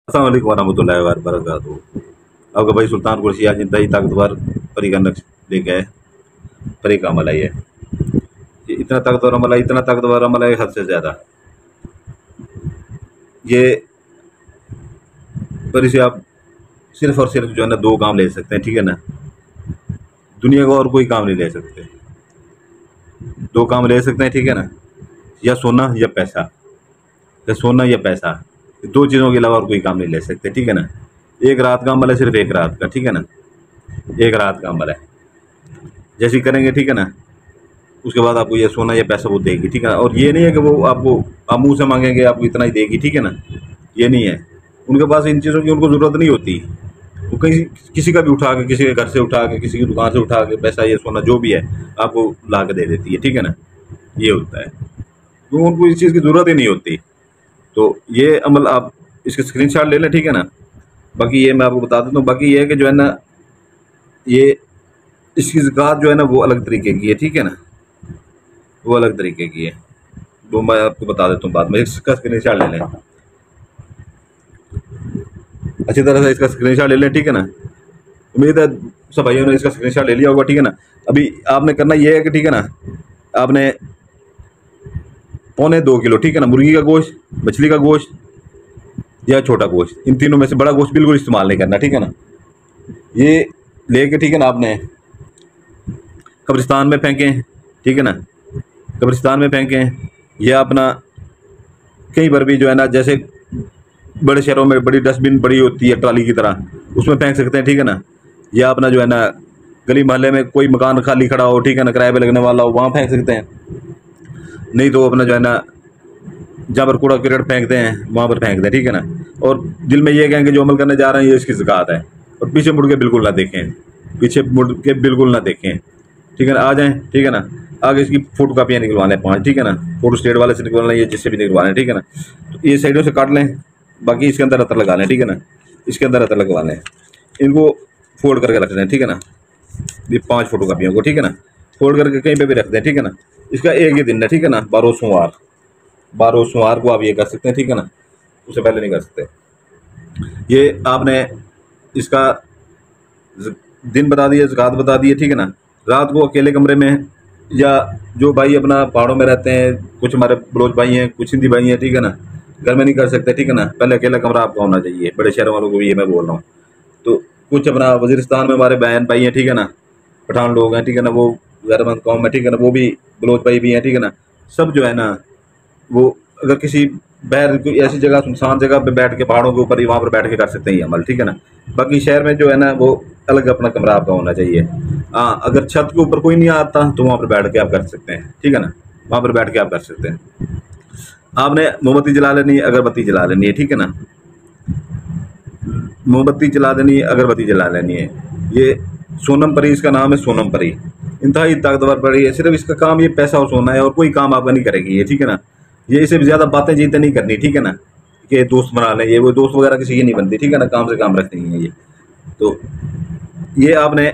अस्सलाम वालेकुम वरहमतुल्लाहि वबरकातुहू। आपका भाई सुल्तान कुरैशी आज इंतहाई ताकतवर परी का नक्श लेके आए। परी का अमल है ये इतना ताकतवर अमल है, इतना ताकतवर अमल है हद से ज़्यादा। ये परी से आप सिर्फ और सिर्फ जो है ना दो काम ले सकते हैं, ठीक है ना। दुनिया का और कोई काम नहीं ले सकते। दो काम ले सकते हैं, ठीक है ना, या सोना या पैसा, या सोना या पैसा। दो चीज़ों के अलावा और कोई काम नहीं ले सकते, ठीक है ना। एक रात का अमल है, सिर्फ एक रात का, ठीक है ना। एक रात का अमल है, जैसे ही करेंगे, ठीक है ना, उसके बाद आपको ये सोना या पैसा वो देगी, ठीक है ना। और ये नहीं है कि वो आपको आप मुँह से मांगेंगे आपको इतना ही देगी, ठीक है ना। ये नहीं है, उनके पास इन चीज़ों की उनको ज़रूरत नहीं होती। वो कहीं किसी का भी उठा के, किसी के घर से उठा के, किसी की दुकान से उठा के पैसा ये सोना जो भी है आपको ला के दे देती है, ठीक है ना। ये होता है, तो उनको इस चीज़ की ज़रूरत ही नहीं होती। तो ये अमल आप इसके स्क्रीनशॉट ले लें, ठीक है ना। बाकी ये मैं आपको बता देता हूँ। बाकी ये है कि जो है ना, ये इसकी ज़कात जो है ना वो अलग तरीके की है, ठीक है ना, वो अलग तरीके की है। वो मैं आपको बता देता हूँ बाद में। इसका स्क्रीनशॉट ले लें, अच्छी तरह से इसका स्क्रीनशॉट ले लें, ठीक है ना। उम्मीद है सब भाइयों ने इसका स्क्रीनशॉट ले लिया होगा, ठीक है ना। अभी आपने करना ये है कि, ठीक है ना, आपने 1.25 किलो, ठीक है ना, मुर्गी का गोश्त, मछली का गोश्त या छोटा गोश्त, इन तीनों में से बड़ा गोश्त बिल्कुल इस्तेमाल नहीं करना, ठीक है ना। ये लेके, ठीक है ना, आपने कब्रिस्तान में फेंकें, ठीक है ना, कब्रिस्तान में फेंकें। या अपना कहीं पर भी जो है ना, जैसे बड़े शहरों में बड़ी डस्टबिन बड़ी होती है ट्राली की तरह, उसमें फेंक सकते हैं, ठीक है ना। या अपना जो है ना गली मोहल्ले में कोई मकान खाली खड़ा हो, ठीक है ना, किराए पे लगने वाला हो, वहाँ फेंक सकते हैं। नहीं तो अपना जो है ना जहाँ पर कूड़ा करकट फेंकते हैं वहाँ पर फेंक दें, ठीक है ना। और दिल में ये कहेंगे जो अमल करने जा रहे हैं ये इसकी ज़कात है। और पीछे मुड़ के बिल्कुल ना देखें, पीछे मुड़ के बिल्कुल ना देखें, ठीक है ना। आ जाएँ, ठीक है ना। आगे इसकी फ़ोटो कापियाँ निकलवा लें 5, ठीक है ना। फ़ोटो स्टेट वाले से निकलवा लें या जिससे भी निकलवा लें, ठीक है ना। तो ये साइडों से काट लें, बाकी इसके अंदर अतर लगा लें, ठीक है ना। इसके अंदर अतर लगवा लें, इनको फोल्ड करके रख दें, ठीक है ना। ये 5 फ़ोटो कापियों को, ठीक है ना, फोल्ड करके कहीं पे भी रख दें, ठीक है ना। इसका एक ही दिन है, ठीक है ना, 12 सोमवार, 12 सोमवार को आप ये कर सकते हैं, ठीक है ना। उससे पहले नहीं कर सकते। ये आपने इसका दिन बता दिए, ज़कात बता दिए, ठीक है ना। रात को अकेले कमरे में, या जो भाई अपना पहाड़ों में रहते हैं, कुछ हमारे बलोच भाई हैं, कुछ हिंदी भाई हैं, ठीक है ना, घर में नहीं कर सकते, ठीक है ना। पहले अकेला कमरा आपका होना चाहिए। बड़े शहरों वालों को भी ये मैं बोल रहा हूँ। तो कुछ अपना वज़ीरिस्तान में हमारे बहन भाई हैं, ठीक है ना, पठान लोग हैं, ठीक है ना, वो गैरतमंद कौम है, ठीक है ना, वो भी बलोच भाई भी हैं, ठीक है ना। सब जो है ना वो अगर किसी बाहर कोई ऐसी जगह, सुनसान जगह पे बैठ के, पहाड़ों के ऊपर ही वहाँ पर बैठ के कर सकते हैं ये अमल, ठीक है ना। बाकी शहर में जो है ना वो अलग अपना कमरा आपका होना चाहिए। हाँ, अगर छत के ऊपर कोई नहीं आता तो वहाँ पर बैठ के आप कर सकते हैं, ठीक है ना। वहाँ पर बैठ के आप कर सकते हैं। आपने मोमबत्ती जला लेनी है, अगरबत्ती जला लेनी है, ठीक है ना। मोमबत्ती जला देनी है, अगरबत्ती जला लेनी है। ये सोनम परी इसका नाम है, सोनम परी। इंतहाई ताकतवर परी है। सिर्फ इसका काम ये पैसा और सोना है, और कोई काम आपका नहीं करेगी ये, ठीक है ना। ये इससे ज़्यादा बातें जीतें नहीं करनी, ठीक है ना, कि दोस्त बना लें, ये वो दोस्त वगैरह किसी की नहीं बनती, ठीक है ना। काम से काम रखनी है ये। तो ये आपने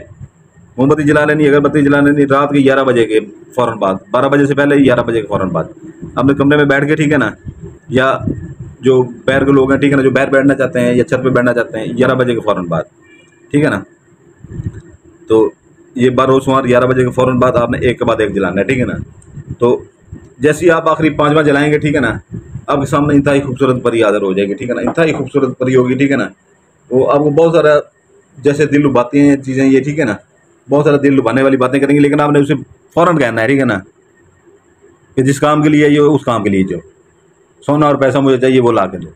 मोमबत्ती जला लेनी, अगरबत्ती जला लेनी रात के 11 बजे के फ़ौरन बाद, 12 बजे से पहले, 11 बजे के फ़ौरन बाद अपने कमरे में बैठ के, ठीक है ना। या जो बाहर के लोग हैं, ठीक है ना, जो बाहर बैठना चाहते हैं या छत पे बैठना चाहते हैं, 11 बजे के फ़ौरन बाद, ठीक है ना। तो ये 12 सोमवार 11 बजे के फ़ौरन बाद आपने एक के बाद एक जलाना है, ठीक है ना। तो जैसे ही आप आखिरी 5वां जलाएंगे, ठीक है ना, आपके सामने इंतहाई खूबसूरत परी हाज़िर हो जाएगी, ठीक है ना। इंतहाई खूबसूरत परी होगी, ठीक है ना। वो आपको बहुत सारा जैसे दिल लुभाती हैं चीज़ें ये, ठीक है ना, बहुत सारा दिल लुभाने वाली बातें करेंगी, लेकिन आपने उसे फ़ौरन कहना है, ठीक है ना, कि जिस काम के लिए ये उस काम के लिए जो सोना और पैसा मुझे चाहिए वो ला के दो,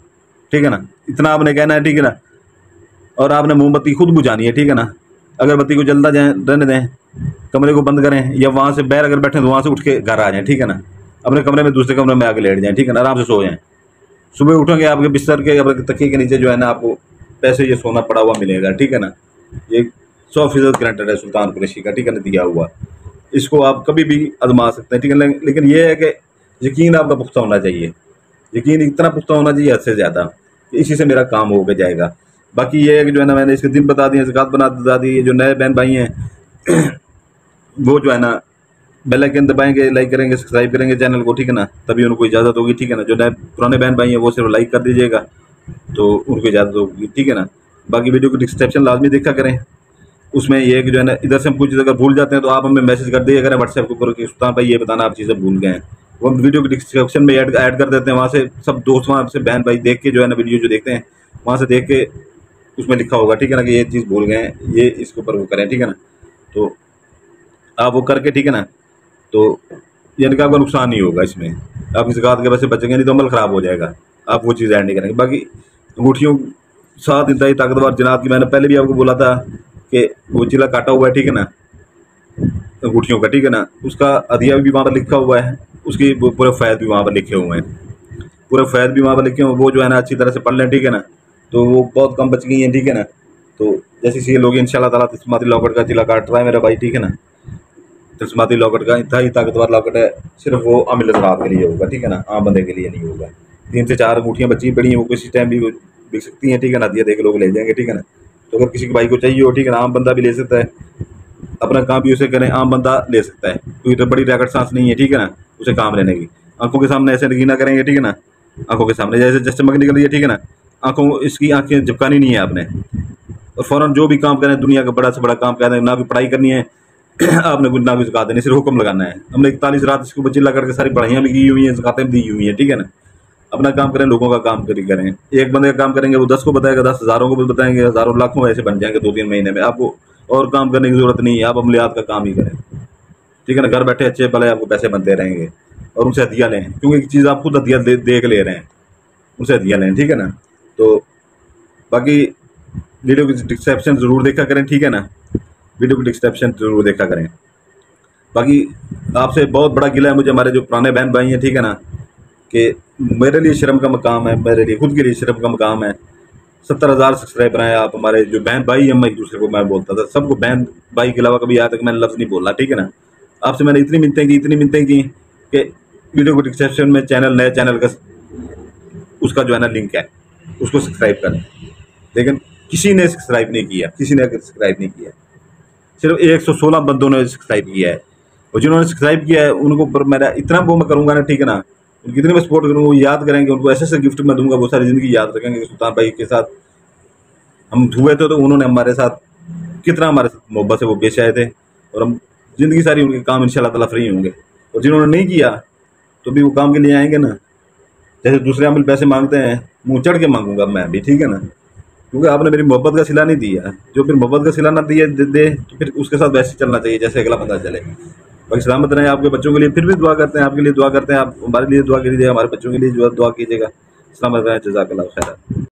ठीक है ना। इतना आपने कहना है, ठीक है ना। और आपने मोमबत्ती खुद बुझानी है, ठीक है ना। अगरबत्ती को जलता जाए रहने दें, कमरे को बंद करें, या वहाँ से बाहर अगर बैठें तो वहाँ से उठ के घर आ जाएँ, ठीक है ना। अपने कमरे में दूसरे कमरे में आके लेट जाएँ, ठीक है ना, आराम से सो जाएँ। सुबह उठोगे आपके बिस्तर के, अपने तकिए के नीचे जो है ना आपको पैसे ये सोना पड़ा हुआ मिलेगा, ठीक है ना। ये 100% गारंटेड है सुल्तान कुरैशी का, ठीक है ना, दिया हुआ। इसको आप कभी भी आजमा सकते हैं, ठीक है। लेकिन ये है कि यकीन आपका पुख्ता होना चाहिए। यकीन इतना पुख्ता होना चाहिए हद से ज़्यादा कि इसी से मेरा काम हो के जाएगा। बाकी ये है कि जो है ना मैंने इसके दिन बता दिए, ज़कात बता दी। जो नए बहन भाई हैं वो जो है ना बेल आइकन दबाएंगे, लाइक करेंगे, सब्सक्राइब करेंगे चैनल को, ठीक है ना, तभी उनको इजाज़त होगी, ठीक है ना। जो नए पुराने बहन भाई हैं वो सिर्फ लाइक कर दीजिएगा तो उनको इजाज़त होगी, ठीक है ना। बाकी वीडियो की डिस्क्रिप्शन लाजमी देखा करें, उसमें ये है कि जो है ना, इधर से हम कुछ अगर भूल जाते हैं तो आप हमें मैसेज कर दिया करें व्हाट्सएप के ऊपर कि सुल्तान भाई ये बताना आप चीज़ें भूल गए हैं, वो हम वीडियो की डिस्क्रिप्शन में ऐड कर देते हैं। वहाँ से सब दोस्त, वहाँ से बहन भाई देख के जो है ना, वीडियो जो देखते हैं वहाँ से देख के उसमें लिखा होगा, ठीक है ना, कि ये चीज़ भूल गए हैं, ये इसके ऊपर वो करें, ठीक है ना। तो आप वो करके, ठीक है ना, तो यानी कि आपका नुकसान नहीं होगा इसमें, आप ज़कात के पैसे बचेंगे, नहीं तो अमल ख़राब हो जाएगा, आप वो चीज़ ऐड नहीं करेंगे। बाकी अंगूठियों 7 इंतहाई ताकतवर जनात की, मैंने पहले भी आपको बोला था कि वो चिला काटा हुआ है, ठीक है ना, अंगूठियों का, ठीक है ना, उसका अदिया भी वहाँ पर लिखा हुआ है, उसकी पूरे फ़ैद भी वहाँ पर लिखे हुए हैं, पूरे फ़ैद भी वहाँ पर लिखे हुए हैं, वो जो है ना अच्छी तरह से पढ़ लें, ठीक है ना। तो वो बहुत कम बच गई हैं, ठीक है ना। तो जैसे सी लोग इंशाल्लाह ताला तिस्माती लॉकेट का चिला काट रहा है मेरा भाई, ठीक है ना। तिस्माती लॉकेट का इंतहाई ताकतवर लॉकेट है, सिर्फ वो आमिल हज़रात के लिए होगा, ठीक है ना, आम बंदे के लिए नहीं होगा। 3 से 4 अंगूठियाँ बची पड़ी हैं, वो किसी टाइम भी बिक सकती हैं, ठीक है ना, दिया देके लोग ले जाएंगे, ठीक है ना। तो अगर किसी के भाई को चाहिए हो, ठीक है ना, आम बंदा भी ले सकता है, अपना काम भी उसे करें, आम बंदा ले सकता है, कोई तो बड़ी रैकेट सांस नहीं है, ठीक है ना, उसे काम लेने की। आंखों के सामने ऐसे नगीना करेंगे, ठीक है ना, आंखों के सामने जैसे जस्ट चमक निकल रही है, ठीक है ना, आंखों इसकी आंखें झपकानी नहीं है आपने, और फ़ौरन जो भी काम करें, दुनिया का बड़ा से बड़ा काम करें, ना भी पढ़ाई करनी है आपने कुछ ना कुछ ज़कात देनी, सिर्फ हुक्म लगाना है। हमने 41 रात इसको बचिल्ला करके सारी पढ़ाइयाँ भी की हुई हैं, ज़कातें भी दी हुई हैं, ठीक है ना। अपना काम करें, लोगों का काम करें। एक बंदे का काम करेंगे वो 10 को बताएगा, 10 हज़ारों को भी बताएंगे, हज़ारों लाखों ऐसे बन जाएंगे 2-3 महीने में। आपको और काम करने की ज़रूरत नहीं है, आप अमलियात का काम ही करें, ठीक है ना। घर बैठे अच्छे भले आपको पैसे बनते रहेंगे, और उनसे हदिया लें, क्योंकि एक चीज़ आप खुद हदिया दे के ले रहे हैं, उनसे हदिया लें, ठीक है ना। तो बाकी वीडियो की डिस्क्रिप्शन ज़रूर देखा करें, ठीक है ना, वीडियो की डिस्क्रिप्शन ज़रूर देखा करें। बाकी आपसे बहुत बड़ा गिला है मुझे, हमारे जो पुराने बहन भाई हैं, ठीक है ना, कि मेरे लिए शर्म का मकाम है, मेरे लिए खुद के लिए शर्म का मकाम है। 70,000 सब्सक्राइबर हैं आप हमारे, जो बहन भाई हम एक दूसरे को, मैं बोलता था सबको बहन भाई के अलावा कभी आज तक मैंने लफ्ज़ नहीं बोला, ठीक है ना। आपसे मैंने इतनी मिन्नतें की कि वीडियो को डिस्क्रिप्शन में नए चैनल का उसका जो है ना लिंक है, उसको सब्सक्राइब करें, लेकिन किसी ने सब्सक्राइब नहीं किया, किसी ने सब्सक्राइब नहीं किया, सिर्फ 116 बंदों ने सब्सक्राइब किया है, और जिन्होंने सब्सक्राइब किया है उनको पर मेरा इतना वो मैं करूँगा ना, ठीक है ना, उनकी इतनी मैं सपोर्ट करूँगा, वो याद करेंगे, उनको ऐसे ऐसे गिफ्ट मैं दूंगा, वो सारी ज़िंदगी याद रखेंगे कि सुल्तान भाई के साथ हम हुए थे, तो उन्होंने हमारे साथ कितना हमारे साथ मोहब्बत से वो पेश आए थे, और हम ज़िंदगी सारी उनके काम इंशाल्लाह ताला फ्री होंगे। और जिन्होंने नहीं किया तो भी वो काम के लिए आएंगे ना, जैसे दूसरे आमिल पैसे मांगते हैं, मुँह चढ़ के मांगूंगा मैं भी, ठीक है ना, क्योंकि आपने मेरी मोहब्बत का सिला नहीं दिया। जो फिर मोहब्बत का सिला ना दे तो फिर उसके साथ वैसे चलना चाहिए जैसे अगला बंदा चले। बाकी सलामत रहें, आपके बच्चों के लिए फिर भी दुआ करते हैं, आपके लिए दुआ करते हैं, आप हमारे लिए दुआ कीजिए, हमारे बच्चों के लिए दुआ कीजिएगा। सलामत रहें, जज़ाकल्लाह खैर।